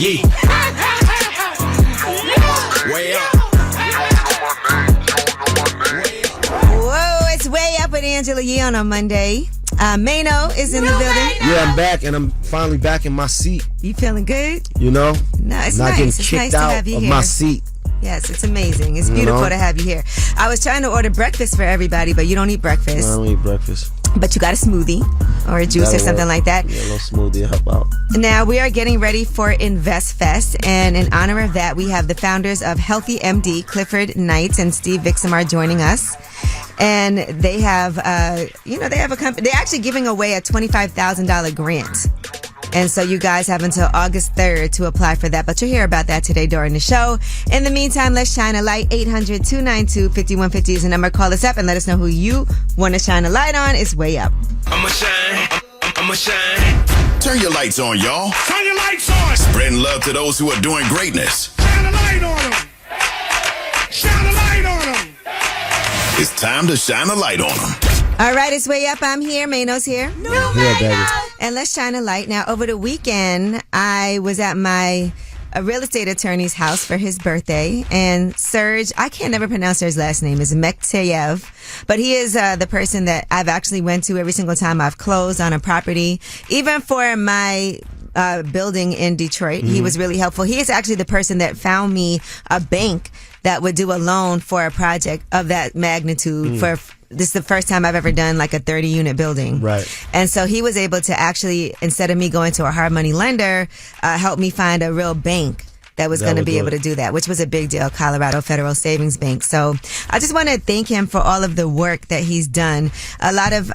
Yeah. Way up. Whoa, it's Way Up with Angela Yee on a Monday. Mano is in the building. Yeah, I'm back, and I'm finally back in my seat. You feeling good? You know? No, it's not nice. getting It's kicked nice to out have you of here. my seat. Yes, it's amazing. It's beautiful to have you here. I was trying to order breakfast for everybody, but you don't eat breakfast. I don't eat breakfast. But you got a smoothie or a juice or something like that. Yeah, a little smoothie to help out. Now, we are getting ready for Invest Fest, and in honor of that, we have the founders of Healthy MD, Clifford Knight and Steve Vixamar, joining us. And they have, they have a company. They're actually giving away a $25,000 grant. And so you guys have until August 3rd to apply for that. But you'll hear about that today during the show. In the meantime, let's shine a light. 800-292-5150 is the number. Call us up and let us know who you want to shine a light on. It's Way Up. I'ma shine. I'ma shine. Turn your lights on, y'all. Turn your lights on. Spreading love to those who are doing greatness. Shine a light on them. Shine a light on them. It's time to shine a light on them. All right, it's Way Up. I'm here. Mano's here. Yeah, baby. And let's shine a light. Now, over the weekend, I was at my real estate attorney's house for his birthday. And Serge, I can't never pronounce his last name, is Mekteyev. But he is the person that I've actually went to every single time I've closed on a property. Even for my building in Detroit, he was really helpful. He is actually the person that found me a bank that would do a loan for a project of that magnitude for... This is the first time I've ever done like a 30-unit building. Right. And so he was able to actually, instead of me going to a hard money lender, help me find a real bank that was going to be able to do that, which was a big deal, Colorado Federal Savings Bank. So I just want to thank him for all of the work that he's done. A lot of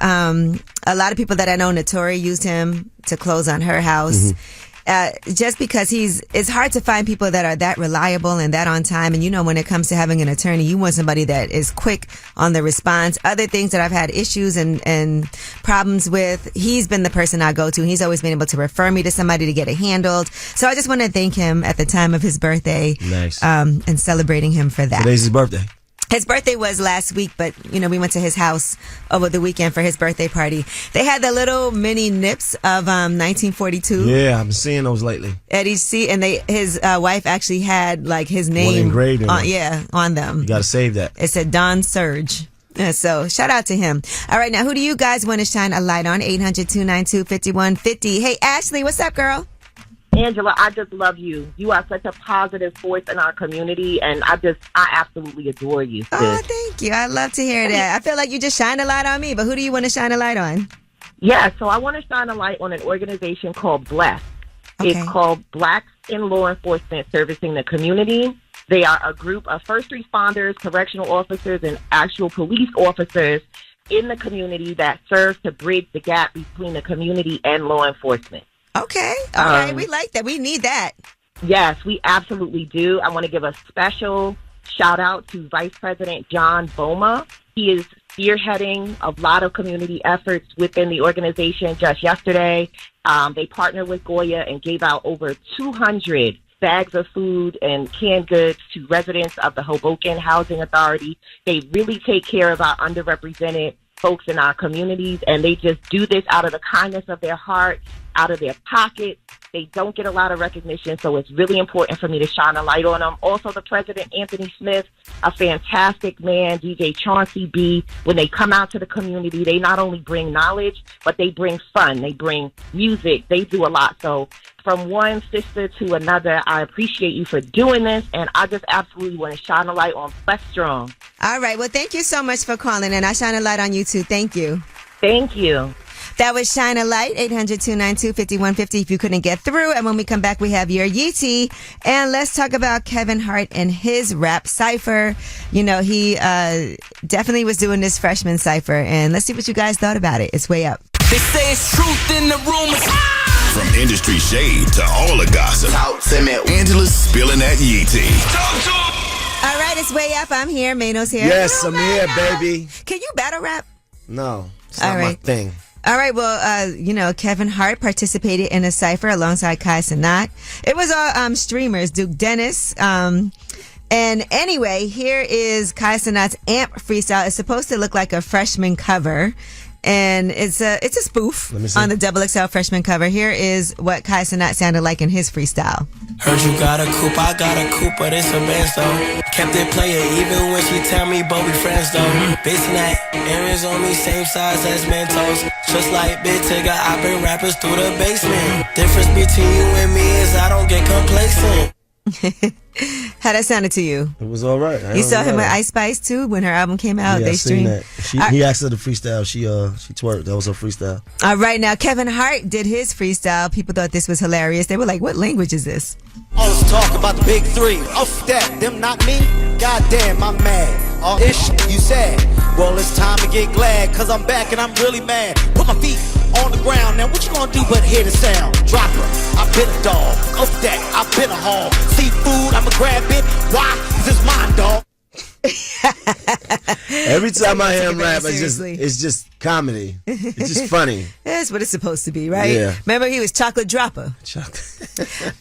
people that I know, Notori used him to close on her house. Just because it's hard to find people that are that reliable and that on time. And you know, when it comes to having an attorney, you want somebody that is quick on the response. Other things that I've had issues and problems with, he's been the person I go to. He's always been able to refer me to somebody to get it handled. So I just want to thank him at the time of his birthday. Nice. And celebrating him for that. Today's his birthday. His birthday was last week, but, you know, we went to his house over the weekend for his birthday party. They had the little mini nips of 1942. Yeah, I've been seeing those lately. At each seat, and his wife actually had, like, his name engraved in them. on them. You got to save that. It said Don Surge. Yeah, so shout out to him. All right, now, who do you guys want to shine a light on? 800-292-5150. Hey, Ashley, what's up, girl? Angela, I just love you. You are such a positive force in our community, and I absolutely adore you, sis. Oh, thank you. I love to hear that. I feel like you just shined a light on me, but who do you want to shine a light on? Yeah, so I want to shine a light on an organization called BLESS. Okay. It's called Blacks in Law Enforcement Servicing the Community. They are a group of first responders, correctional officers, and actual police officers in the community that serve to bridge the gap between the community and law enforcement. Okay. All right. We like that. We need that. Yes, we absolutely do. I want to give a special shout out to Vice President John Boma. He is spearheading a lot of community efforts within the organization. Just yesterday, they partnered with Goya and gave out over 200 bags of food and canned goods to residents of the Hoboken Housing Authority. They really take care of our underrepresented folks in our communities, and they just do this out of the kindness of their heart, out of their pocket. They don't get a lot of recognition, so it's really important for me to shine a light on them. Also, the president, Anthony Smith, a fantastic man, DJ Chauncey B. When they come out to the community, they not only bring knowledge, but they bring fun. They bring music. They do a lot. So from one sister to another, I appreciate you for doing this, and I just absolutely want to shine a light on Bless Strong. All right. Well, thank you so much for calling, and I shine a light on you, too. Thank you. Thank you. That was Shine a Light, 800-292-5150 if you couldn't get through. And when we come back, we have your Yeetie. And let's talk about Kevin Hart and his rap cipher. You know, he definitely was doing this freshman cipher. And let's see what you guys thought about it. It's Way Up. They say it's truth in the rumors. From industry shade to all the gossip, Angela's spilling that yee tea. All right, it's Way Up. I'm here. Mano's here. Yes, I'm here, baby. Can you battle rap? No, it's All not my right. thing. All right, well, you know, Kevin Hart participated in a cipher alongside Kai Cenat. It was all streamers, Duke Dennis. And anyway, here is Kai Cenat's AMP freestyle. It's supposed to look like a freshman cover. And it's a spoof on the XXL freshman cover. Here is what Kai Cenat sounded like in his freestyle. Heard you got a coupe, I got a coupe, but it's a Benz though. Kept it playing even when she tell me, but we friends though. Basing that earrings on me, same size as Mentos. Just like Big Tigger, I've been rappers through the basement. Difference between you and me is I don't get complacent. How that sounded to you? It was all right. You saw him with Ice Spice too when her album came out. Yeah, They I seen streamed. that. He asked her to freestyle. She twerked. That was her freestyle. Right now, Kevin Hart did his freestyle. People thought this was hilarious. They were like, "What language is this?" All this talk about the big three. Off that, them not me. Goddamn, I'm mad. All this shit you said. Well, it's time to get glad, cause I'm back and I'm really mad. Put my feet on the ground. Now what you gonna do but hear the sound? Drop her. I've been a dog. Off that, I've been a hog. Seafood, I'ma grab it. Why? Cause it's mine, dog. Every time I hear him rap, seriously. it's just comedy. It's just funny. That's what it's supposed to be, right? Yeah. Remember, he was Chocolate Dropper.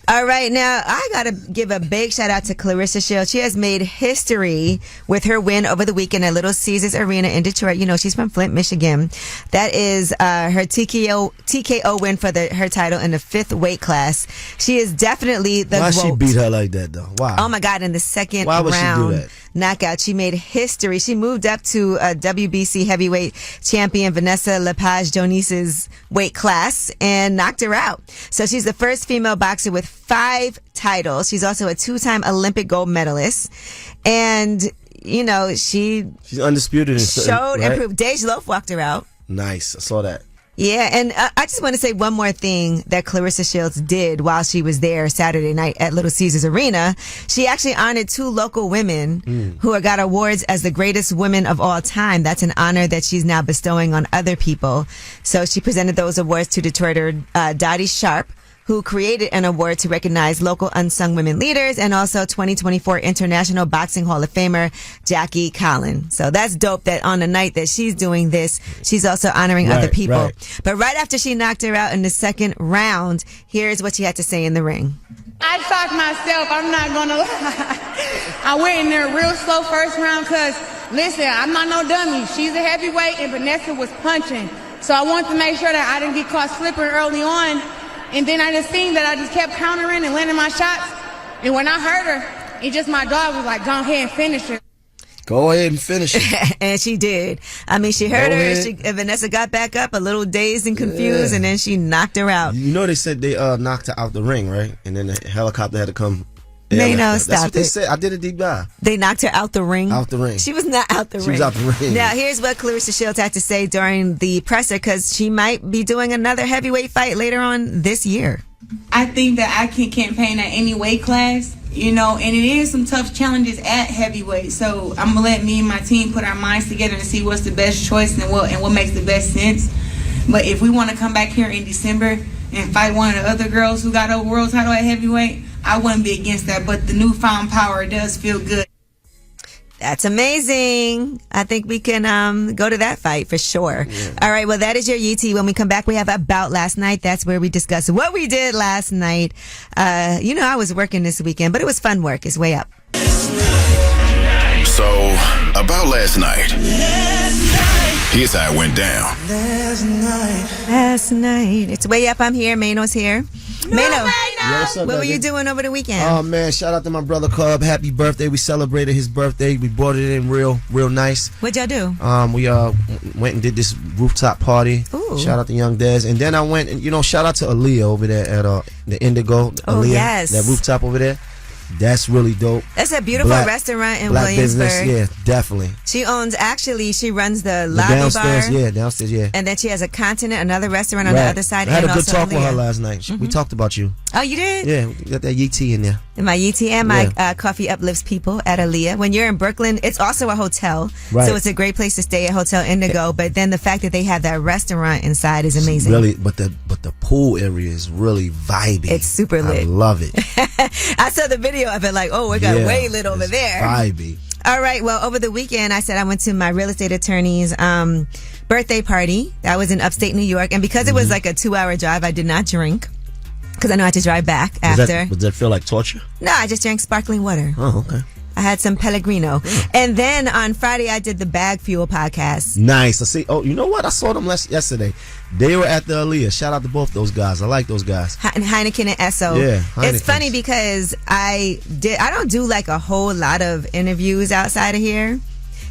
All right, now I gotta give a big shout out to Clarissa Shields. She has made history with her win over the weekend at Little Caesars Arena in Detroit. You know, she's from Flint, Michigan. That is her TKO win for her title in the 5th weight class. She is definitely the Why GOAT. she beat her like that though? Why? Oh my God! In the second Why would she do round that? knockout, she made history. She moved up to WBC heavyweight champion Vanessa Lepage Jonis's weight class and knocked her out. So she's the first female boxer with 5 titles. She's also a 2-time Olympic gold medalist, and you know she's undisputed. showed right? and proved. Dej Loaf walked her out. Nice. I saw that. Yeah, and I just want to say one more thing that Clarissa Shields did while she was there Saturday night at Little Caesars Arena. She actually honored 2 local women who got awards as the greatest women of all time. That's an honor that she's now bestowing on other people. So she presented those awards to Detroiter Dottie Sharp, who created an award to recognize local unsung women leaders, and also 2024 International Boxing Hall of Famer Jackie Collin. So that's dope that on the night that she's doing this, she's also honoring other people. Right. But right after she knocked her out in the second round, here's what she had to say in the ring. I shocked myself, I'm not gonna lie. I went in there real slow first round because, listen, I'm not no dummy. She's a heavyweight and Vanessa was punching. So I wanted to make sure that I didn't get caught slipping early on. And then I just seen that I just kept countering and landing my shots. And when I heard her, it just my dog was like, go ahead and finish her. Go ahead and finish it. And she did. I mean, she heard Go her. ahead. Vanessa got back up a little dazed and confused, and then she knocked her out. You know they said they knocked her out the ring, right? And then the helicopter had to come. No, That's stop what they it. said. I did a deep dive. They knocked her out the ring. Out the ring. She was not out the ring. She was out the ring. Now, here's what Clarissa Shields had to say during the presser, because she might be doing another heavyweight fight later on this year. I think that I can campaign at any weight class, you know, and it is some tough challenges at heavyweight. So I'm gonna let me and my team put our minds together and see what's the best choice and what makes the best sense. But if we want to come back here in December and fight one of the other girls who got a world title at heavyweight, I wouldn't be against that. But the newfound power does feel good. That's amazing. I think we can go to that fight for sure. Yeah. All right, well, that is your UT. When we come back, we have About Last Night. That's where we discuss what we did last night. You know, I was working this weekend, but it was fun work. It's way up. So, About Last Night. Here's how it went down. Last night. It's way up. I'm here. Mano's here. Mano, What's up, what were baby? you doing over the weekend? Oh man, shout out to my brother Cub. Happy birthday. We celebrated his birthday. We brought it in real nice. What'd y'all do? We went and did this rooftop party. Ooh. Shout out to Young Dez. And then I went and shout out to Aaliyah over there at the Indigo. Oh, Aaliyah, yes. that rooftop over there. That's really dope. That's a beautiful restaurant in black Williamsburg. business, yeah, definitely. She runs the The lobby downstairs, bar. yeah, downstairs, yeah. And then she has a Continent, another restaurant on the other side. I had and a good also talk with her Aaliyah. last night. We talked about you. Oh, you did? Yeah, we got that YT in there. And my UT and my coffee uplifts people at Aaliyah. When you're in Brooklyn, it's also a hotel. Right. So it's a great place to stay at Hotel Indigo. But then the fact that they have that restaurant inside is amazing. Really, but the pool area is really vibey. It's super lit. I love it. I saw the video of it like, oh, it got way lit over it's there. Vibey. All right. Well, over the weekend, I said I went to my real estate attorney's birthday party. That was in upstate New York. And because it was like a 2-hour drive, I did not drink. Because I know I had to drive back after. Does that feel like torture? No, I just drank sparkling water. Oh, okay. I had some Pellegrino. And then on Friday, I did the Bag Fuel podcast. Nice. I see. Oh, you know what? I saw them yesterday. They were at the Aaliyah. Shout out to both those guys. I like those guys. And Heineken and Esso. Yeah, It's Heineken. funny because I don't do like a whole lot of interviews outside of here.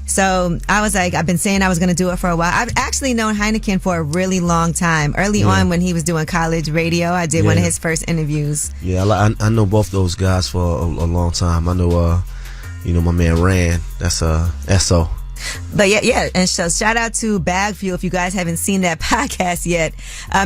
So I was like, I've been saying I was going to do it for a while. I've actually known Heineken for a really long time. Early on when he was doing college radio, I did one of his first interviews. Yeah, I know both those guys for a long time. I know, my man Rand. That's Esso. But yeah, and so shout out to Bag Fuel. If you guys haven't seen that podcast yet,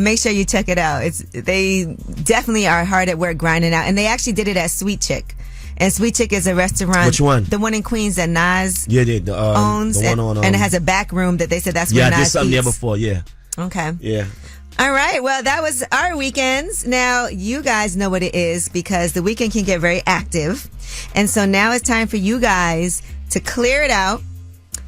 make sure you check it out. They definitely are hard at work grinding out, and they actually did it at Sweet Chick. And Sweet Chick is a restaurant. Which one? The one in Queens that Nas owns. The one on, and it has a back room that they said that's where Nas I did something eats. there before. Yeah. Okay. Yeah. All right. Well, that was our weekends. Now, you guys know what it is because the weekend can get very active. And so now it's time for you guys to clear it out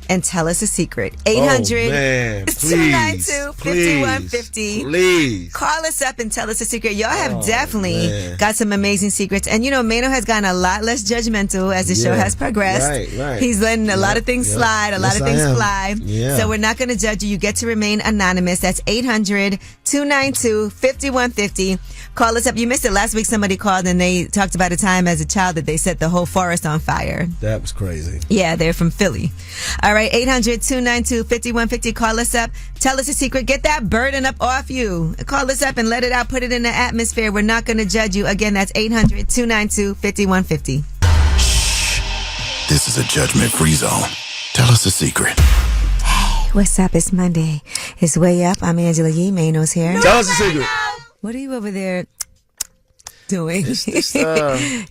and tell us a secret. 800-292-5150. Please. Call us up and tell us a secret. Y'all have definitely got some amazing secrets. And, Mano has gotten a lot less judgmental as the show has progressed. Right. He's letting a lot of things slide, a lot of things fly. Yeah. So we're not going to judge you. You get to remain anonymous. That's 800-292-5150. Call us up. You missed it last week. Somebody called and they talked about a time as a child that they set the whole forest on fire. That was crazy. Yeah, they're from Philly. All right, 800-292-5150. Call us up. Tell us a secret. Get that burden up off you. Call us up and let it out. Put it in the atmosphere. We're not going to judge you. Again, that's 800-292-5150. Shh. This is a judgment-free zone. Tell us a secret. Hey, what's up? It's Monday. It's Way Up. I'm Angela Yee. Mano's here. Tell us a secret. What are you over there doing? This, you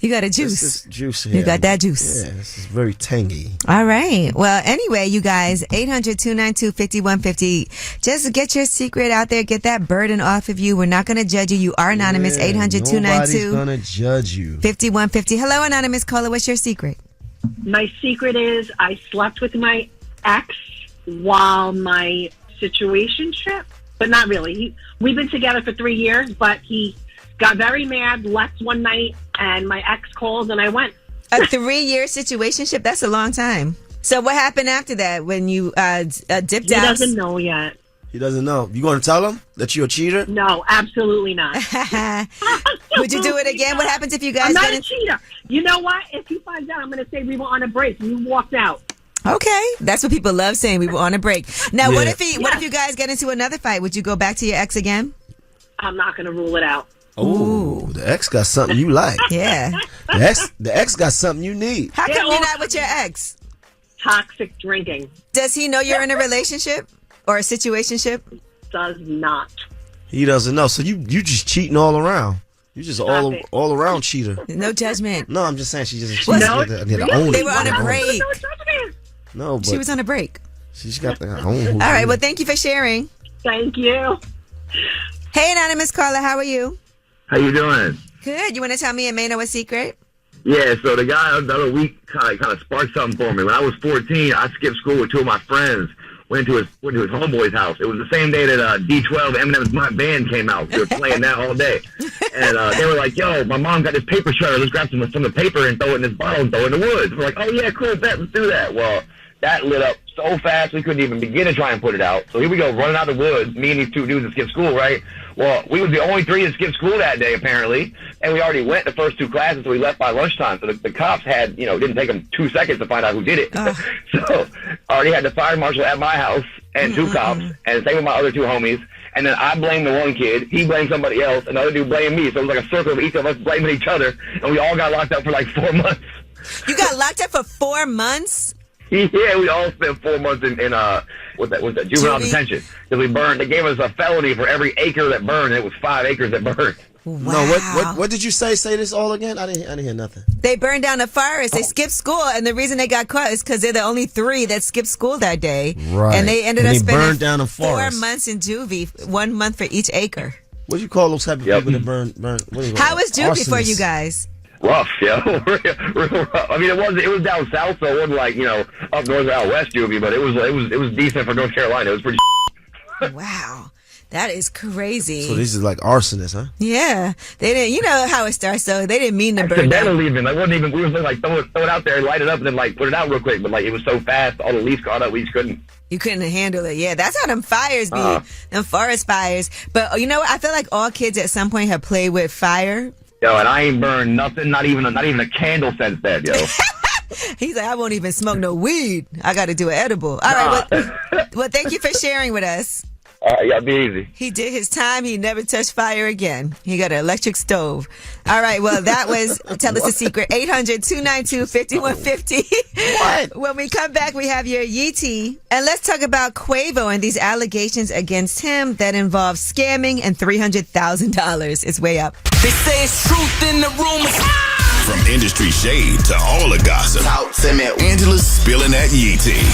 got a juice. This juice here. You got that juice. Yeah, this is very tangy. All right. Well, anyway, you guys, 800-292-5150. Just get your secret out there. Get that burden off of you. We're not going to judge you. You are anonymous. 800-292. Nobody's going to judge you. 5150. Hello, anonymous caller. What's your secret? My secret is I slept with my ex while my situationship, but not really. We've been together for 3 years, but he got very mad, left one night, and my ex called, and I went. A 3-year situationship? That's a long time. So what happened after that when you dipped out? He doesn't know yet. He doesn't know. You going to tell him that you're a cheater? No, absolutely not. Would you do it again? What happens if you guys I'm not get a cheater. You know what? If he finds out, I'm going to say we were on a break. You walked out. Okay, that's what people love saying. We were on a break. Now, Yeah. what if you guys get into another fight? Would you go back to your ex again? I'm not going to rule it out. Ooh, the ex got something you like. Yeah. The ex got something you need. How come you're not with your ex? Toxic drinking. Does he know you're in a relationship or a situationship? Does not. He doesn't know. So you just cheating all around. You just all around cheater. No judgment. No, I'm just saying she just What? cheated. They were on a break. No, but She was on a break. she's got the own. All right. Well, thank you for sharing. Thank you. Hey, anonymous caller, how are you? How you doing? Good. You want to tell me and Mano a secret? Yeah, so the guy the other week kind of sparked something for me. When I was 14, I skipped school with two of my friends. Went to his homeboy's house. It was the same day that D12 Eminem's My Band came out. They were playing that all day, and they were like, "Yo, my mom got this paper shredder. Let's grab some of the paper and throw it in this bottle and throw it in the woods." We're like, "Oh yeah, cool, bet, let's do that." Well, that lit up so fast we couldn't even begin to try and put it out. So here we go, running out of the woods. Me and these two dudes that skipped school, right? Well, we was the only three that skipped school that day, apparently, and we already went the first two classes, so we left by lunchtime. So the cops had, it didn't take them 2 seconds to find out who did it. So I already had the fire marshal at my house and two cops, and same with my other two homies. And then I blamed the one kid, he blamed somebody else, and the other dude blamed me. So it was like a circle of each of us blaming each other, and we all got locked up for like 4 months. You got locked up for 4 months? Yeah, we all spent 4 months in juvenile detention because we burned. They gave us a felony for every acre that burned. And it was 5 acres that burned. Wow. No, what did you say? Say this all again? I didn't hear nothing. They burned down a forest. They skipped school, and the reason they got caught is because they're the only 3 that skipped school that day. Right. And they ended And up they spending burned down a 4 forest. months in juvie, 1 month for each acre. What do you call those type of people that burn? What do you call How was juvie for arsonists? you guys? Rough, real rough. I mean, it was down south, so it wasn't like up north or out west juvie, but it was decent for North Carolina. It was pretty. Wow. That is crazy. So these is like arsonists, huh? Yeah. They didn't, you know how it starts, so they didn't mean to burn it. Accidental even. Like, wasn't even, we were like, throw it out there, light it up, and then like put it out real quick. But like, it was so fast, all the leaves caught up, we just couldn't. You couldn't handle it. Yeah, that's how them fires be. Them forest fires. But you know what? I feel like all kids at some point have played with fire. Yo, and I ain't burned nothing, not even a candle since then, yo. He's like, I won't even smoke no weed. I got to do an edible. All right. Well, thank you for sharing with us. Y'all be easy. He did his time. He never touched fire again. He got an electric stove. All right. Well, that was Tell Us a Secret. 800-292-5150. What? When we come back, we have your Yeetie. And let's talk about Quavo and these allegations against him that involve scamming and $300,000. It's way up. They say it's truth in the rumors. From industry shade to all the gossip, Angela's spilling that yee tea.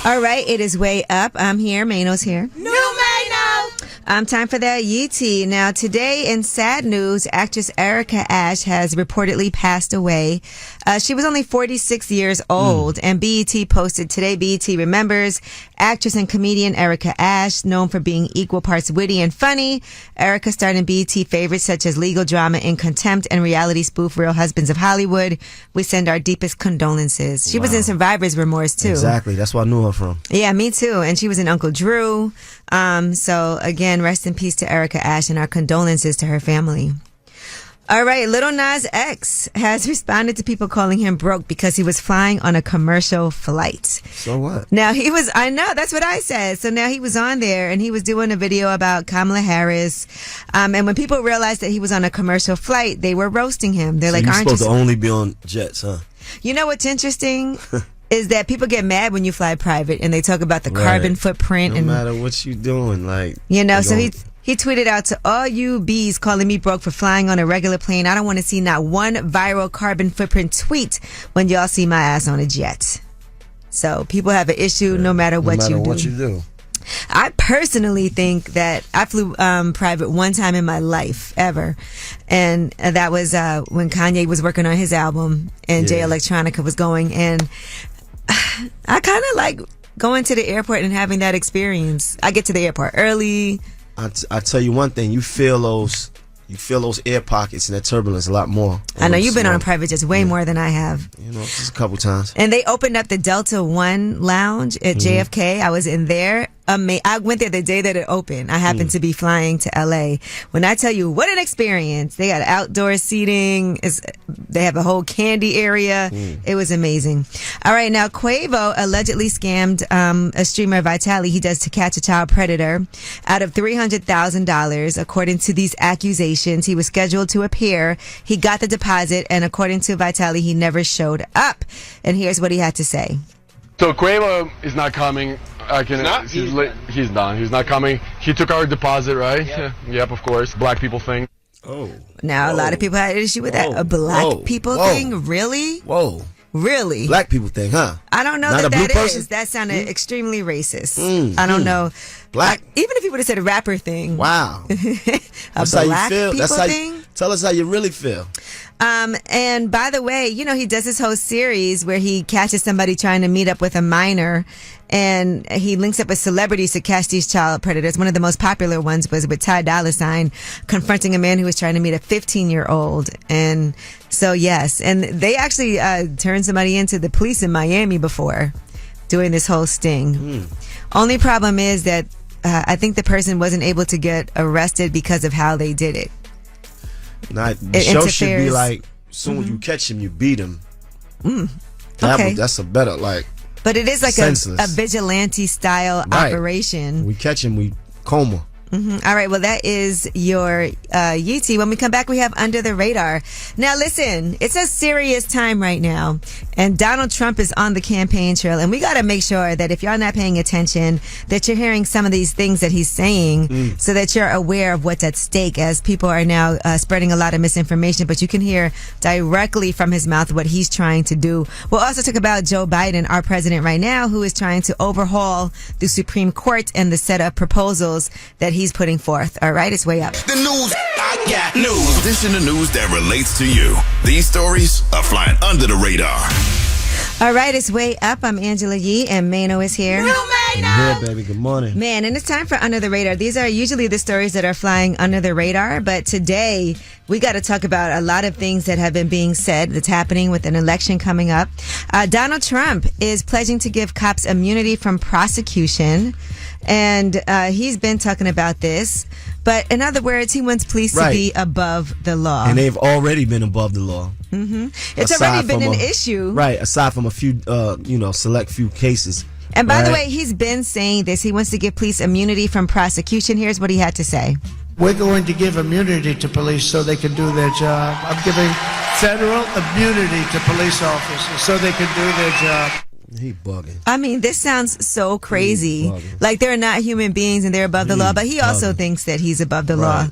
All right, it is way up. I'm here. Mano's here. New Mano! Time for that Yeetie. Now, today in sad news, actress Erica Ashe has reportedly passed away. She was only 46 years old, and BET posted today, BET remembers actress and comedian Erica Ashe, known for being equal parts witty and funny. Erica starred in BET favorites such as legal drama In Contempt and reality spoof Real Husbands of Hollywood. We send our deepest condolences. She was in Survivor's Remorse, too. Exactly. That's where I knew her from. Yeah, me too. And she was in Uncle Drew. So again, rest in peace to Erica Ashe and our condolences to her family. All right, Lil Nas X has responded to people calling him broke because he was flying on a commercial flight. So what? Now I know, that's what I said. So now he was on there and he was doing a video about Kamala Harris. And when people realized that he was on a commercial flight, they were roasting him. They're like, you're aren't you supposed to only be on jets, huh? You know what's interesting? Is that people get mad when you fly private and they talk about the carbon footprint. No matter what you doing, like, you know, so he tweeted out to all you bees calling me broke for flying on a regular plane. I don't want to see not one viral carbon footprint tweet when y'all see my ass on a jet. So people have an issue no matter what you do. I personally think that I flew private one time in my life ever, and that was when Kanye was working on his album and Jay Electronica was going, and I kind of like going to the airport and having that experience. I get to the airport early. I tell you one thing, you feel those air pockets and that turbulence a lot more. I know you've been on a private jet way more than I have. You know, just a couple times. And they opened up the Delta One lounge at JFK. I was in there. I went there the day that it opened. I happened to be flying to LA. When I tell you what an experience, they got outdoor seating. They have a whole candy area. It was amazing. All right. Now, Quavo allegedly scammed a streamer, Vitali. He does To Catch a Child Predator out of $300,000. According to these accusations, he was scheduled to appear. He got the deposit. And according to Vitali, he never showed up. And here's what he had to say. So Quavo is not coming. He's done. He's not coming. He took our deposit, right? Yeah. Yep, of course. Black people thing. Oh. Now, a lot of people had an issue with that. A black people thing? Really? Whoa. Really? Black people thing, huh? I don't know Not that person? is. That sounded extremely racist. I don't know. Black. Even if he would have said a rapper thing. Wow. That's how you feel. That's how thing? Tell us how you really feel. And by the way, you know, he does this whole series where he catches somebody trying to meet up with a minor, and he links up with celebrities to catch these child predators. One of the most popular ones was with Ty Dolla $ign confronting a man who was trying to meet a 15-year-old. And so, yes, and they actually turned somebody into the police in Miami before doing this whole sting. Only problem is that I think the person wasn't able to get arrested because of how they did it. The show should be like, soon as you catch him, you beat him. Okay. That's a better, like, but it is like a vigilante style operation. We catch him, we coma. All right, well, that is your Yeetie. When we come back, we have Under the Radar. Now, listen, it's a serious time right now, and Donald Trump is on the campaign trail, and we got to make sure that if y'all not paying attention, that you're hearing some of these things that he's saying so that you're aware of what's at stake, as people are now spreading a lot of misinformation, but you can hear directly from his mouth what he's trying to do. We'll also talk about Joe Biden, our president right now, who is trying to overhaul the Supreme Court and the set of proposals that he's putting forth. All right, it's way up. The news, I got news. This in the news that relates to you. These stories are flying under the radar. All right, it's way up. I'm Angela Yee, and Mano is here. Dana. Yeah, baby. Good morning. Man, and it's time for Under the Radar. These are usually the stories that are flying under the radar, but today we got to talk about a lot of things that have been being said that's happening with an election coming up. Donald Trump is pledging to give cops immunity from prosecution, and he's been talking about this. But in other words, he wants police to be above the law. And they've already been above the law. Mm-hmm. It's already been an issue. Right, aside from a few, select few cases. And by the way, he's been saying this. He wants to give police immunity from prosecution. Here's what he had to say. We're going to give immunity to police so they can do their job. I'm giving federal immunity to police officers so they can do their job. He bugging. I mean, this sounds so crazy. Like they're not human beings and they're above the law, but he also thinks that he's above the law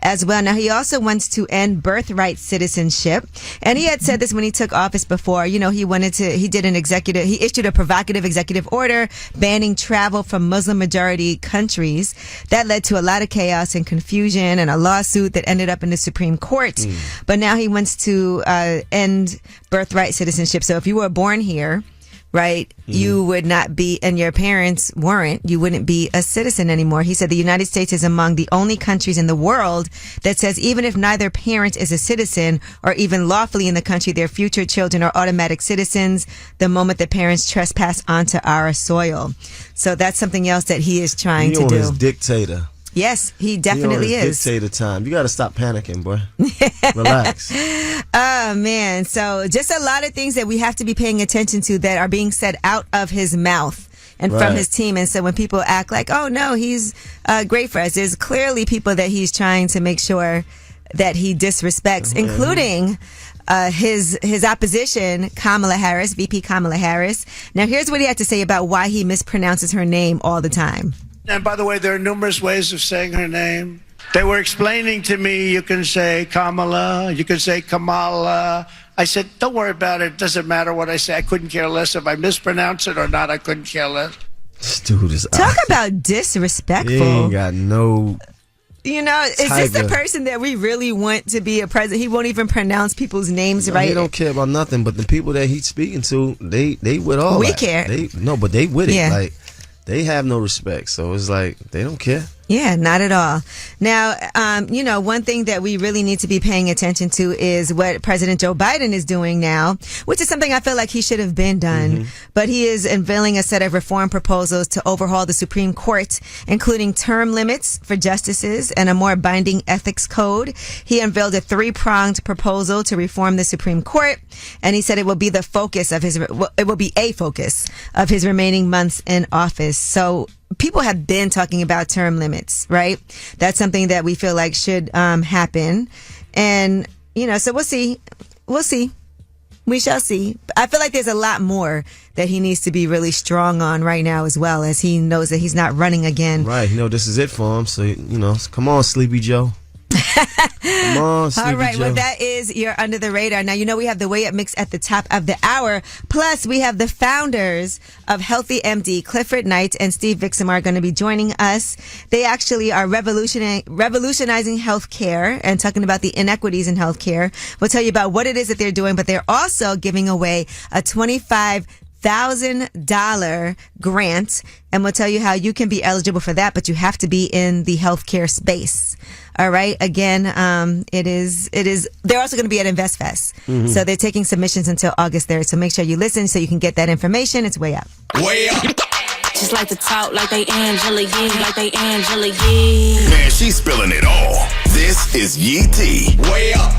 as well. Now, he also wants to end birthright citizenship. And he had said this when he took office before. You know, he issued a provocative executive order banning travel from Muslim majority countries. That led to a lot of chaos and confusion and a lawsuit that ended up in the Supreme Court. But now he wants to end birthright citizenship. So if you were born here, right, you would not be, and your parents weren't, you wouldn't be a citizen anymore. He said the United States is among the only countries in the world that says even if neither parent is a citizen or even lawfully in the country, their future children are automatic citizens the moment the parents trespass onto our soil. So that's something else that he is trying to do. He is dictator. Yes, he definitely is. Dictator time. You got to stop panicking, boy. Relax. Oh, man. So just a lot of things that we have to be paying attention to that are being said out of his mouth and from his team. And so when people act like, oh, no, he's great for us, there's clearly people that he's trying to make sure that he disrespects, including his opposition, Kamala Harris, VP Kamala Harris. Now, here's what he had to say about why he mispronounces her name all the time. And by the way, there are numerous ways of saying her name. They were explaining to me, you can say Kamala, you can say Kamala. I said, don't worry about it. It doesn't matter what I say. I couldn't care less. If I mispronounce it or not, I couldn't care less. This dude is Talk about disrespectful. He ain't got no... You know, is this the person that we really want to be a president? He won't even pronounce people's names right. He don't care about nothing, but the people that he's speaking to, they with all we that. Care. But they with it. Like, they have no respect. So it's like, they don't care. Yeah, not at all. Now, one thing that we really need to be paying attention to is what President Joe Biden is doing now, which is something I feel like he should have been done. But he is unveiling a set of reform proposals to overhaul the Supreme Court, including term limits for justices and a more binding ethics code. He unveiled a 3-pronged proposal to reform the Supreme Court, and he said it will be a focus of his remaining months in office. So people have been talking about term limits, right? That's something that we feel like should happen. And, so we'll see. We shall see. I feel like there's a lot more that he needs to be really strong on right now as well, as he knows that he's not running again. Right. This is it for him. So, come on, Sleepy Joe. Come on, Sleepy All right, Joe. well, that is your Under the Radar. Now, we have the Way Up Mix at the top of the hour. Plus, we have the founders of Healthy MD, Clifford Knight and Steve Vixamar, going to be joining us. They actually are revolutionizing healthcare and talking about the inequities in healthcare. We'll tell you about what it is that they're doing, but they're also giving away a $25,000 grant, and we'll tell you how you can be eligible for that, but you have to be in the healthcare space. All right. Again, they're also going to be at InvestFest. So they're taking submissions until August 3rd. So make sure you listen so you can get that information. It's Way Up. Way Up. Just like to talk like they Angela Yee, Man, she's spilling it all. This is Yee T. Way Up.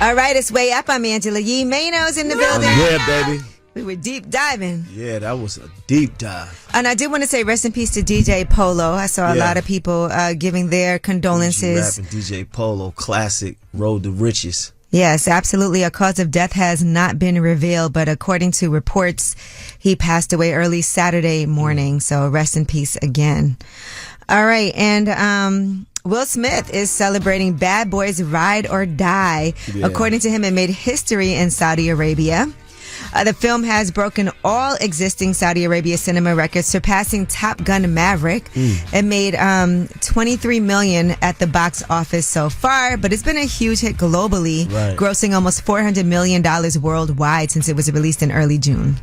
All right, it's Way Up. I'm Angela Yee. Mano's in the building. Yeah, baby. We were deep diving. Yeah, that was a deep dive. And I did want to say rest in peace to DJ Polo. I saw a lot of people giving their condolences. Rapping DJ Polo, classic, Road to Riches. Yes, absolutely. A cause of death has not been revealed, but according to reports, he passed away early Saturday morning. So rest in peace again. All right. And Will Smith is celebrating Bad Boys Ride or Die. Yeah. According to him, it made history in Saudi Arabia. The film has broken all existing Saudi Arabia cinema records, surpassing Top Gun Maverick. It made $23 million at the box office so far, but it's been a huge hit globally, grossing almost $400 million worldwide since it was released in early June.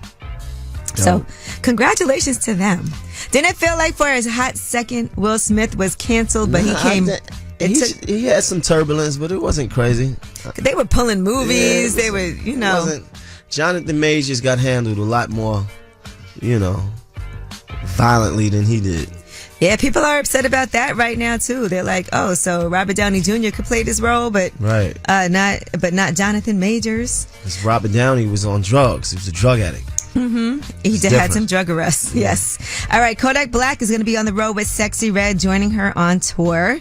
So, congratulations to them. Didn't it feel like for his hot second, Will Smith was canceled, but he came... He had some turbulence, but it wasn't crazy. They were pulling movies. They were, Jonathan Majors got handled a lot more, violently than he did. Yeah, people are upset about that right now too. They're like, "Oh, so Robert Downey Jr. could play this role, but not Jonathan Majors." Because Robert Downey was on drugs. He was a drug addict. Mm-hmm. He did have some drug arrests. Yes. All right. Kodak Black is going to be on the road with Sexy Red, joining her on tour.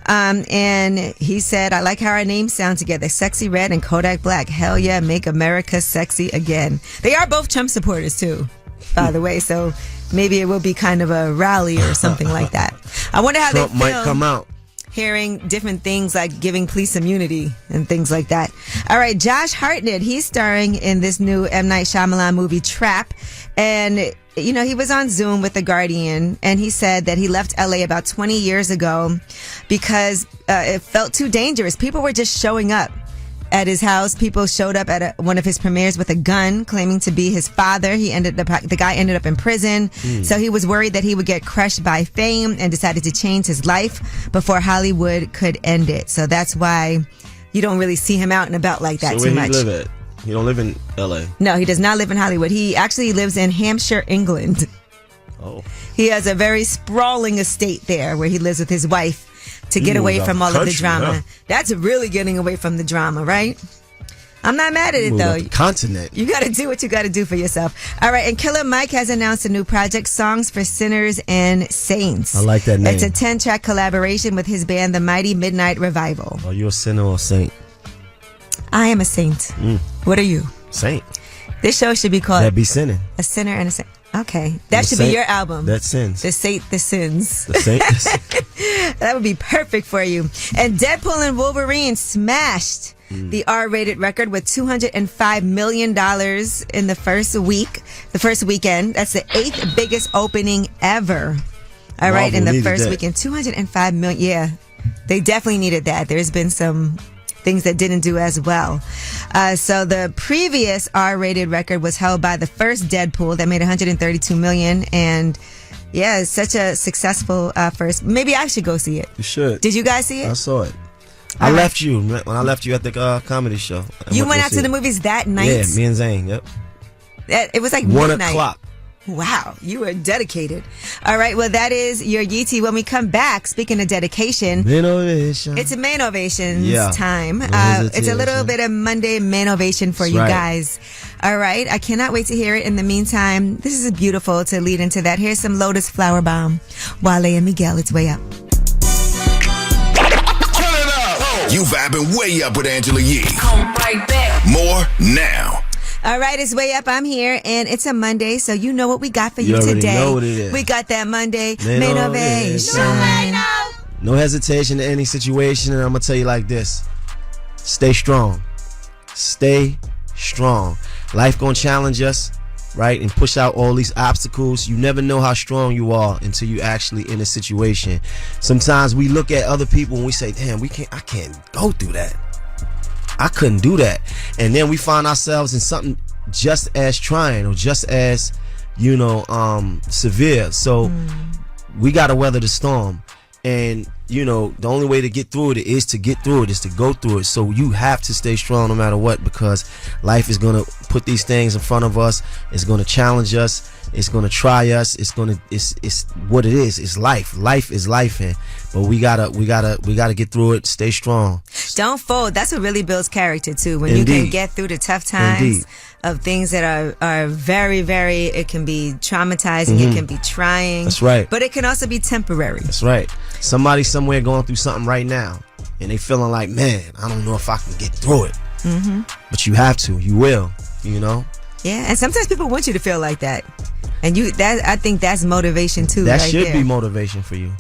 And he said, "I like how our names sound together. Sexy Red and Kodak Black. Hell yeah, make America sexy again." They are both Trump supporters too, by the way. So maybe it will be kind of a rally or something like that. I wonder how Trump they feel might come out. Hearing different things like giving police immunity and things like that. All right, Josh Hartnett, he's starring in this new M. Night Shyamalan movie, Trap. And, he was on Zoom with The Guardian, and he said that he left LA about 20 years ago because it felt too dangerous. People were just showing up at his house. People showed up at one of his premieres with a gun, claiming to be his father. The guy ended up in prison. So he was worried that he would get crushed by fame and decided to change his life before Hollywood could end it. So that's why you don't really see him out and about like that too much. Where he live at? He don't live in LA. No, he does not live in Hollywood. He actually lives in Hampshire, England. Oh. He has a very sprawling estate there where he lives with his wife to get away from all of the drama. Huh? That's really getting away from the drama, right? I'm not mad at it, though. Continent. You got to do what you got to do for yourself. All right, and Killer Mike has announced a new project, Songs for Sinners and Saints. I like that name. It's a 10-track collaboration with his band, The Mighty Midnight Revival. Are you a sinner or a saint? I am a saint. What are you? Saint. This show should be called... That be sinning. A Sinner and a Saint. Okay. That should be your album. That sins. The Saint, the Sins. The Saint. That would be perfect for you. And Deadpool and Wolverine smashed the R-rated record with $205 million in the first weekend. That's the 8th biggest opening ever. All right, in the first weekend. $205 million. Yeah, they definitely needed that. There's been some things that didn't do as well. So the previous R-rated record was held by the first Deadpool that made $132 million. And yeah, it's such a successful first. Maybe I should go see it. You should. Did you guys see it? I saw it. I left you when I left you at the comedy show. You went out to the movies that night? Yeah, me and Zane. Yep. It was like 1 midnight. o'clock. Wow, you were dedicated. All right, well, that is your Yeetie. When we come back, speaking of dedication, Manovation. It's a Manovations time. No it's a little bit of Monday Manovation for you guys. All right, I cannot wait to hear it. In the meantime, this is beautiful to lead into that. Here's some Lotus Flower Bomb. Wale and Miguel, it's way up. You vibing way up with Angela Yee. Come right back. More now. All right, it's way up. I'm here, and it's a Monday, so you know what we got for you already today. know what it is. We got that Monday Manovation. No hesitation in any situation, and I'm gonna tell you like this: stay strong. Stay strong. Life gonna challenge us, right, and push out all these obstacles. You never know how strong you are until you actually in a situation. Sometimes we look at other people and we say, "Damn, I can't go through that. I couldn't do that." And then we find ourselves in something just as trying or just as, severe. So we got to weather the storm. And, the only way to get through it is to get through it, is to go through it. So you have to stay strong no matter what, because life is going to put these things in front of us. It's going to challenge us. It's going to try us. It's what it is. It's life. Life is life. But we gotta get through it. Stay strong. Don't fold. That's what really builds character too. When you can get through the tough times of things that are very, very, it can be traumatizing. It can be trying. That's right. But it can also be temporary. That's right. Somebody somewhere going through something right now, and they feeling like, man, I don't know if I can get through it. But you have to. You will. Yeah, and sometimes people want you to feel like that, and I think that's motivation too. That right should there. be motivation for you.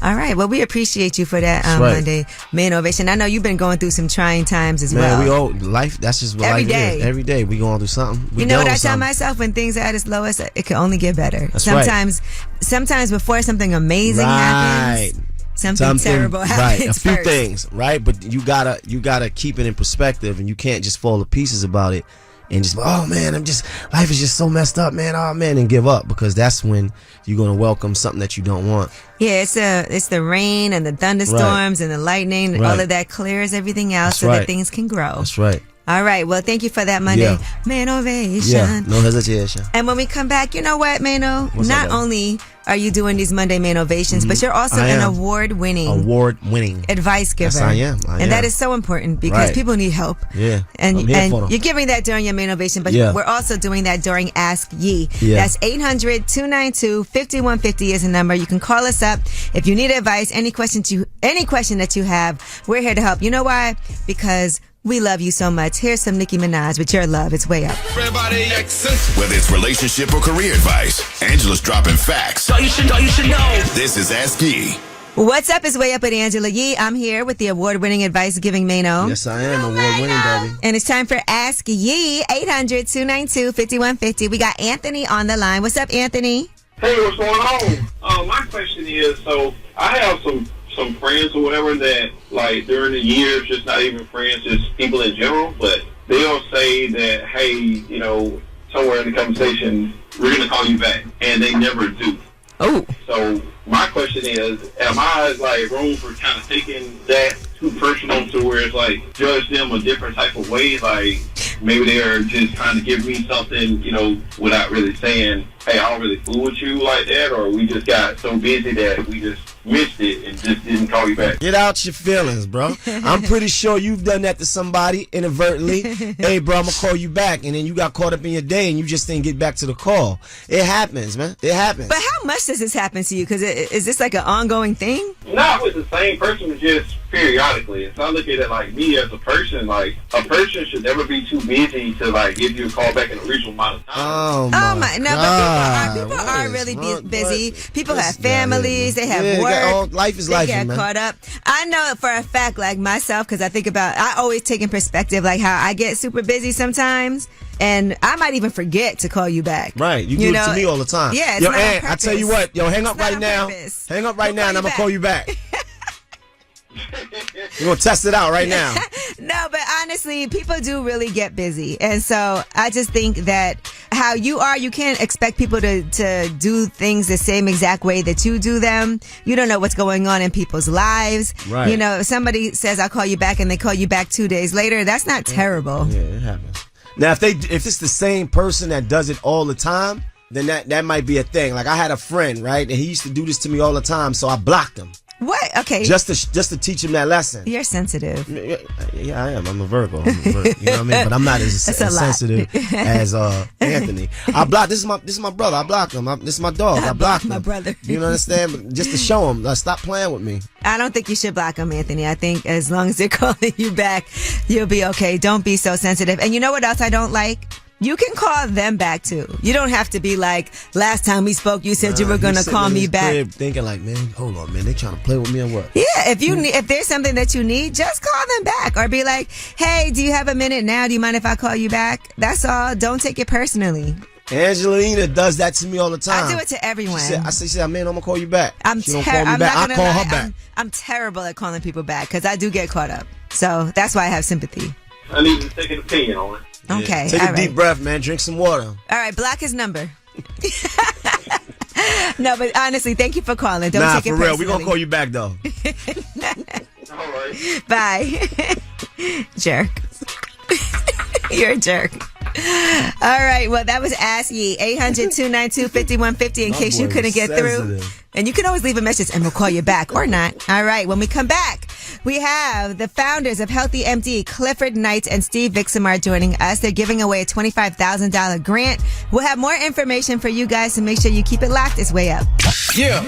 All right. Well, we appreciate you for that Monday Manovation. I know you've been going through some trying times as well. Man, we all life. That's just what life is. Every day we going through something. You know what I tell myself when things are at its lowest? It can only get better. That's sometimes before something amazing happens, something terrible happens. Right, a few first. things, right? But you gotta keep it in perspective, and you can't just fall to pieces about it and just, oh man, life is just so messed up, man. Oh man, and give up, because that's when you're gonna welcome something that you don't want. Yeah, it's the rain and the thunderstorms and the lightning. Right. All of that clears everything out so that things can grow. That's right. All right. Well, thank you for that Monday Manovation. Yeah, no hesitation. And when we come back, you know what, Mano? Not only are you doing these Monday Manovations, but you're also an award-winning advice giver. Yes, I am. And that is so important because people need help. Yeah. And I'm here for them. you're giving that during your Manovation, but we're also doing that during Ask Ye. Yeah. That's 800-292-5150 is the number. You can call us up if you need advice, any question that you have. We're here to help. You know why? Because we love you so much. Here's some Nicki Minaj with Your Love. It's way up. Everybody whether it's relationship or career advice, Angela's dropping facts. So you should know. This is Ask Ye. What's up? It's Way Up with Angela Yee. I'm here with the award-winning advice-giving Mano. Yes, I am award-winning, baby. And it's time for Ask Yee. 800-292-5150. We got Anthony on the line. What's up, Anthony? Hey, what's going on? My question is, so I have some friends or whatever that, like, during the years, just not even friends, just people in general, but they'll say that, hey, you know, somewhere in the conversation, we're going to call you back, and they never do. Oh. So my question is, am I, like, wrong for kind of taking that too personal to where it's, like, judge them a different type of way? Like, maybe they're just trying to give me something, you know, without really saying, hey, I don't really fool with you like that, or we just got so busy that we just missed it and just didn't call you back. Get out your feelings, bro. I'm pretty sure you've done that to somebody inadvertently. Hey, bro, I'm going to call you back. And then you got caught up in your day and you just didn't get back to the call. It happens, man. It happens. But how much does this happen to you? Because is this like an ongoing thing? Not with the same person, just periodically. And so I look at it like me as a person. Like, a person should never be too busy to, like, give you a call back in a reasonable amount of time. Oh my no, God. But people are really busy. People have families. They have work. Life is life, man. They get caught up. I know for a fact, like myself, because I think about, I always take in perspective, like how I get super busy sometimes, and I might even forget to call you back. Right. You do it to me all the time. Yeah, it's yo, not on Aunt, purpose. I tell you what, yo, hang up right now. Purpose. Hang up right now, and I'm going to call you back. We're going to test it out right now. No, but honestly, people do really get busy. And so I just think that how you are, you can't expect people to do things the same exact way that you do them. You don't know what's going on in people's lives. Right. You know, if somebody says, I'll call you back, and they call you back 2 days later, that's not terrible. Yeah, it happens. Now, if it's the same person that does it all the time, then that might be a thing. Like, I had a friend, right? And he used to do this to me all the time, so I blocked him. What? Okay. Just to teach him that lesson. You're sensitive. Yeah, I am. I'm a Virgo. You know what I mean? But I'm not as sensitive as Anthony. I blocked. This is my brother. I blocked him. This is my dog. I blocked him. My brother. You understand? But just to show him, stop playing with me. I don't think you should block him, Anthony. I think as long as they're calling you back, you'll be okay. Don't be so sensitive. And you know what else I don't like? You can call them back too. You don't have to be like, last time we spoke, you said you were going to call me back. Thinking like, man, hold on, man, they trying to play with me or what? Yeah, if there's something that you need, just call them back or be like, hey, do you have a minute now? Do you mind if I call you back? That's all. Don't take it personally. Angelina does that to me all the time. I do it to everyone. She said, man, I'm gonna call you back. She don't call me back. I call her back. I'm terrible at calling people back because I do get caught up. So that's why I have sympathy. I need to take an opinion on it. Okay. Take a deep breath, man. Drink some water. All right. Block his number. No, but honestly, thank you for calling. Don't take it personally. For real. We're going to call you back, though. All right. Bye. Jerk. You're a jerk. All right. Well, that was Ask Ye. 800-292-5150 in case you couldn't get through. And you can always leave a message and we'll call you back or not. All right. When we come back, we have the founders of Healthy MD, Clifford Knight and Steve Vixamar, joining us. They're giving away a $25,000 grant. We'll have more information for you guys, so make sure you keep it locked. It's Way Up. Yeah.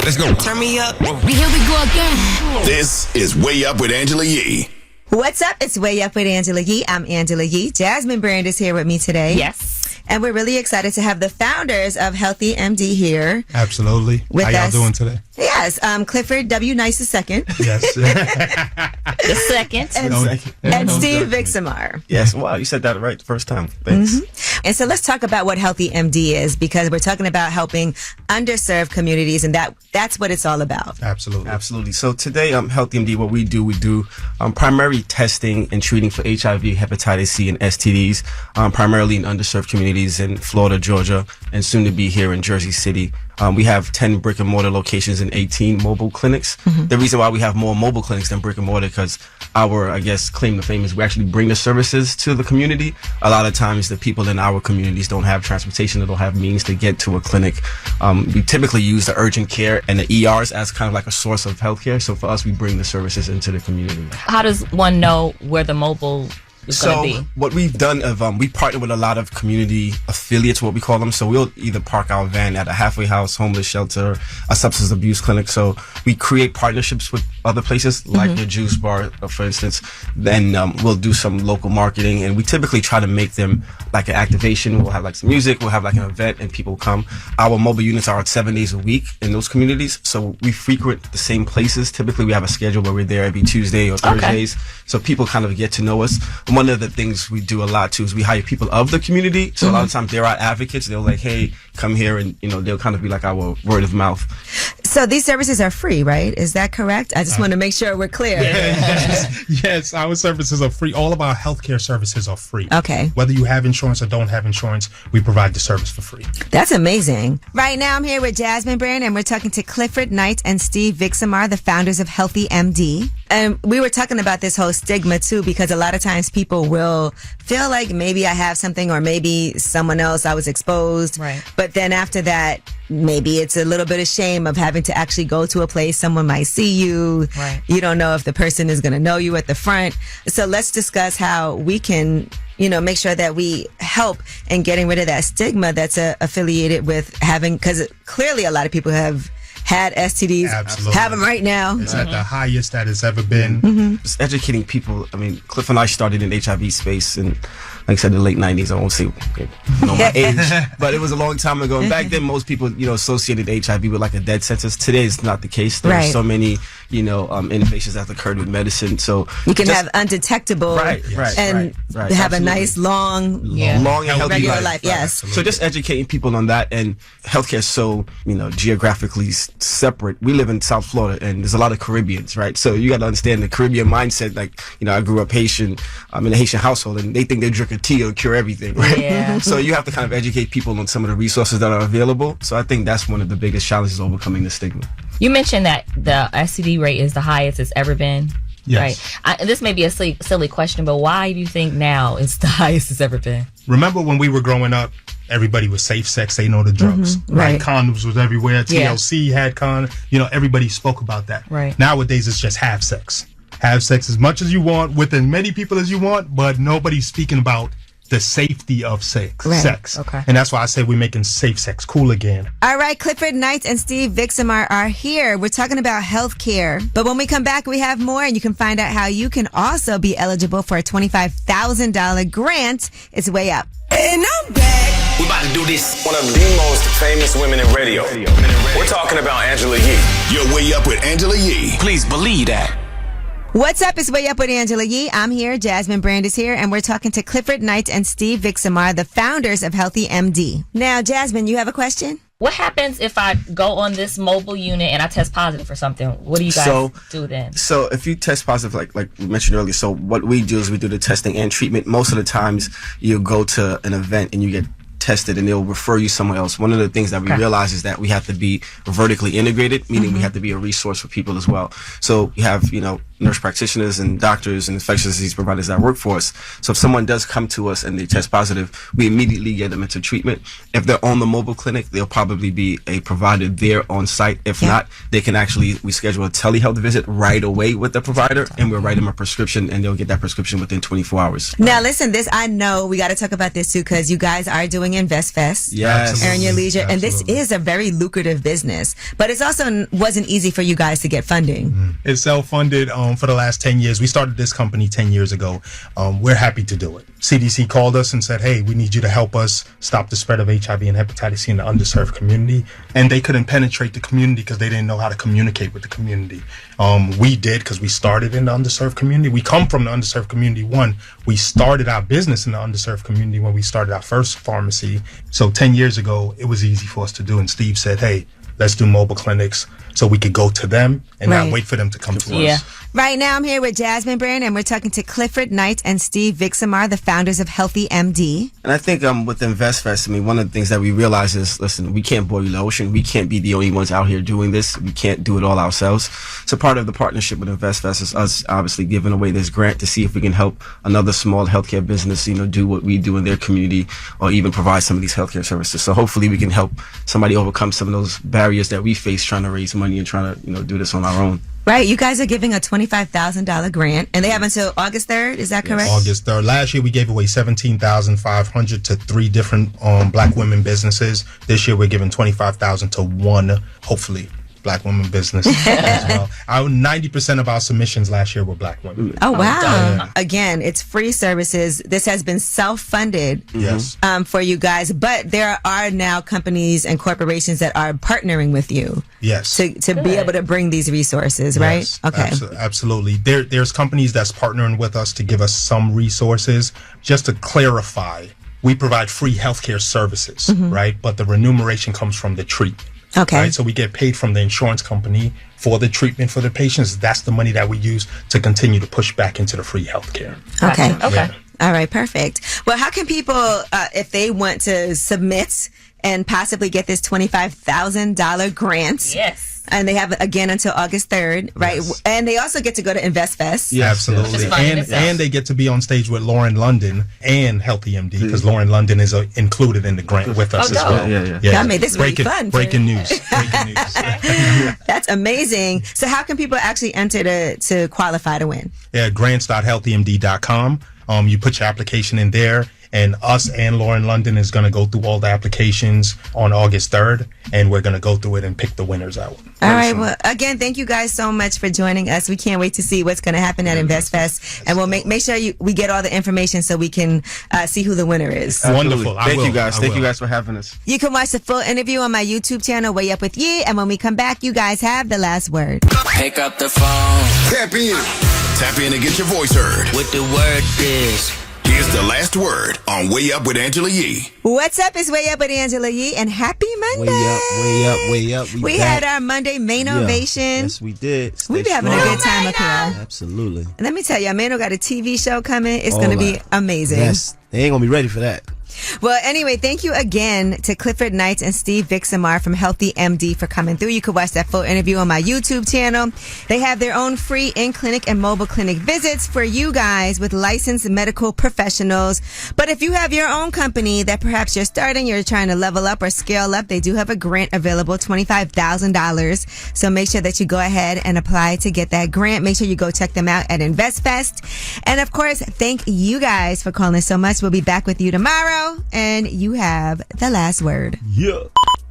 Let's go. Turn me up. Here we go again. This is Way Up with Angela Yee. What's up? It's Way Up with Angela Yee. I'm Angela Yee. Jasmine Brand is here with me today. Yes. And we're really excited to have the founders of Healthy MD here. Absolutely. How y'all doing today? Yeah, Yes, Clifford W. Nice II. Yes. The second. And Steve Vixamar. Yes, wow, you said that right the first time. Thanks. And so let's talk about what Healthy MD is, because we're talking about helping underserved communities, and that's what it's all about. Absolutely. So today, Healthy MD, what we do primary testing and treating for HIV, hepatitis C, and STDs, primarily in underserved communities in Florida, Georgia, and soon to be here in Jersey City. We have 10 brick and mortar locations and 18 mobile clinics. The reason why we have more mobile clinics than brick and mortar, because our, I guess, claim to fame is we actually bring the services to the community. A lot of times the people in our communities don't have transportation, they don't have means to get to a clinic. We typically use the urgent care and the ERs as kind of like a source of healthcare. So for us, we bring the services into the community. How does one know where the mobile So what we've done is we partner with a lot of community affiliates, what we call them. So we'll either park our van at a halfway house, homeless shelter, a substance abuse clinic. So we create partnerships with other places like the juice bar, for instance. Then we'll do some local marketing, and we typically try to make them like an activation. We'll have like some music, we'll have like an event, and people come. Our mobile units are 7 days a week in those communities. So we frequent the same places. Typically we have a schedule where we're there every Tuesday or Thursdays. So people kind of get to know us. One of the things we do a lot too is we hire people of the community. So a lot of times they're our advocates. They're like, hey, come here, and they'll kind of be like our word of mouth. So these services are free, right? Is that correct? I just want to make sure we're clear. Yes, our services are free. All of our healthcare services are free. Okay. Whether you have insurance or don't have insurance, we provide the service for free. That's amazing. Right now I'm here with Jasmine Brand, and we're talking to Clifford Knight and Steve Vixamar, the founders of Healthy MD. And we were talking about this whole stigma too, because a lot of times people will feel like maybe I have something, or maybe someone else, I was exposed. Right. But then after that, maybe it's a little bit of shame of having to actually go to a place. Someone might see you. Right. You don't know if the person is going to know you at the front. So let's discuss how we can, make sure that we help in getting rid of that stigma that's affiliated with having, because clearly a lot of people have had STDs, have them right now. It's at the highest that it's ever been. Just educating people. I mean, Cliff and I started in HIV space in, like I said, the late 90s. I won't say my age, but it was a long time ago. And back then, most people, associated HIV with like a death sentence. Today, it's not the case. There's so many, innovations that occurred with medicine. So you can have undetectable and have a nice, long and healthy regular life. Yes. So just educating people on that. And healthcare is so, geographically separate. We live in South Florida, and there's a lot of Caribbeans, right? So you got to understand the Caribbean mindset. Like, I grew up Haitian, in a Haitian household, and they think they drink a tea will cure everything, right? Yeah. So you have to kind of educate people on some of the resources that are available. So I think that's one of the biggest challenges, overcoming the stigma. You mentioned that the STD rate is the highest it's ever been. Yes. Right. This may be a silly question, but why do you think now it's the highest it's ever been? Remember when we were growing up, everybody was safe sex, they know the drugs. Right. Condoms was everywhere. TLC had everybody spoke about that. Right. Nowadays, it's just have sex. Have sex as much as you want, with as many people as you want, but nobody's speaking about the safety of sex. Okay. And that's why I say we're making safe sex cool again. All right, Clifford Knight and Steve Vixamar are here. We're talking about healthcare. But when we come back, we have more, and you can find out how you can also be eligible for a $25,000 grant. It's way up. And I'm back. We're about to do this. One of the most famous women in radio. We're talking about Angela Yee. You're way up with Angela Yee. Please believe that. What's up? It's Way Up with Angela Yee. I'm here. Jasmine Brand is here, and we're talking to Clifford Knight and Steve Vixamar, the founders of Healthy MD. Now, Jasmine, you have a question? What happens if I go on this mobile unit and I test positive for something? What do you guys do then? So if you test positive, like we mentioned earlier, so what we do is we do the testing and treatment. Most of the times you go to an event and you get tested, and they'll refer you somewhere else. One of the things that we realize is that we have to be vertically integrated, meaning we have to be a resource for people as well. So you have, nurse practitioners and doctors and infectious disease providers that work for us. So if someone does come to us and they test positive, we immediately get them into treatment. If they're on the mobile clinic, they'll probably be a provider there on site. If not, they can we schedule a telehealth visit right away with the provider, and we'll write them a prescription, and they'll get that prescription within 24 hours. Now listen, I know we got to talk about this too, because you guys are doing InvestFest. Yes. Earn Your Leisure. And this is a very lucrative business, but it's also wasn't easy for you guys to get funding. It's self-funded. for the last 10 years. We started this company 10 years ago. We're happy to do it. CDC called us and said, hey, we need you to help us stop the spread of HIV and hepatitis C in the underserved community. And they couldn't penetrate the community because they didn't know how to communicate with the community. We did, because we started in the underserved community. We come from the underserved community. We started our business in the underserved community when we started our first pharmacy. So 10 years ago, it was easy for us to do. And Steve said, hey, let's do mobile clinics so we could go to them and not wait for them to come to us. Right now, I'm here with Jasmine Brand, and we're talking to Clifford Knight and Steve Vixamar, the founders of Healthy MD. And I think with InvestFest, I mean, one of the things that we realize is, listen, we can't boil the ocean. We can't be the only ones out here doing this. We can't do it all ourselves. So part of the partnership with InvestFest is us obviously giving away this grant to see if we can help another small healthcare business, do what we do in their community, or even provide some of these healthcare services. So hopefully we can help somebody overcome some of those barriers that we face trying to raise money and trying to, do this on our own. Right, you guys are giving a $25,000 grant, and they have until August 3rd, is that correct? August 3rd. Last year, we gave away $17,500 to 3 different Black women businesses. This year, we're giving $25,000 to 1, hopefully, Black women business as well. 90% of our submissions last year were Black women. Oh, wow. Again, it's free services. This has been self-funded for you guys, but there are now companies and corporations that are partnering with you. Yes. To be able to bring these resources, right? Yes, okay. Absolutely. There's companies that's partnering with us to give us some resources. Just to clarify, we provide free healthcare services, right? But the remuneration comes from the treatment. Okay. Right? So we get paid from the insurance company for the treatment for the patients. That's the money that we use to continue to push back into the free healthcare. Okay. Okay. All right. Perfect. Well, how can people, if they want to submit and possibly get this $25,000 grant? Yes. And they have, again, until August 3rd, right? Yes. And they also get to go to InvestFest. Yeah, absolutely. And they get to be on stage with Lauren London and Healthy MD, because Lauren London is included in the grant with us as well. Yeah. I made this really fun. Breaking news. That's amazing. So how can people actually enter to qualify to win? Yeah, grants.healthymd.com. You put your application in there, and us and Lauren London is going to go through all the applications on August 3rd, and we're going to go through it and pick the winners out. All right. Well, again, thank you guys so much for joining us. We can't wait to see what's going to happen at InvestFest, and we'll make sure we get all the information so we can see who the winner is. Wonderful. Thank you guys. Thank you guys for having us. You can watch the full interview on my YouTube channel, Way Up With Ye, and when we come back, you guys have the last word. Pick up the phone. Tap in. Tap in and get your voice heard. What the word is. Here's the last word on Way Up with Angela Yee. What's up? It's Way Up with Angela Yee, and happy Monday. Way up. We had our Monday main ovation. Yes, we did. We be having a good time up here. Absolutely. And let me tell you, Mano got a TV show coming. It's going to be amazing. Yes, they ain't going to be ready for that. Well, anyway, thank you again to Clifford Knight and Steve Vixamar from Healthy MD for coming through. You can watch that full interview on my YouTube channel. They have their own free in-clinic and mobile clinic visits for you guys with licensed medical professionals. But if you have your own company that perhaps you're starting, you're trying to level up or scale up, they do have a grant available, $25,000. So make sure that you go ahead and apply to get that grant. Make sure you go check them out at InvestFest. And of course, thank you guys for calling so much. We'll be back with you tomorrow. And you have the last word. Yeah.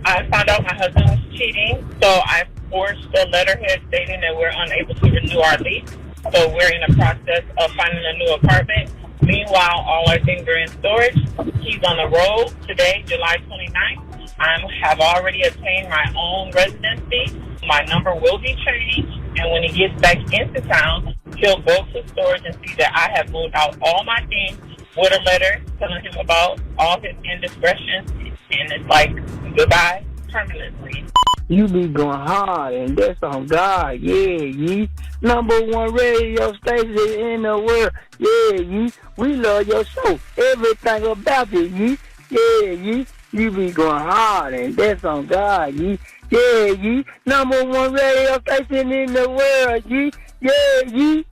I found out my husband was cheating, so I forged a letterhead stating that we're unable to renew our lease. So we're in the process of finding a new apartment. Meanwhile, all our things are in storage. He's on the road today, July 29th. I have already obtained my own residency. My number will be changed, and when he gets back into town, he'll go to storage and see that I have moved out all my things with a letter telling him about all his indiscretions, and it's like goodbye permanently. You be going hard, and that's on God. Yeah, ye. #1 radio station in the world. Yeah, ye. We love your show. Everything about it, ye. Yeah, ye. You be going hard, and that's on God, ye. Yeah, ye. #1 radio station in the world, ye. Yeah, ye.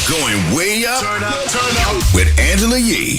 Going way up, turn up with Angela Yee.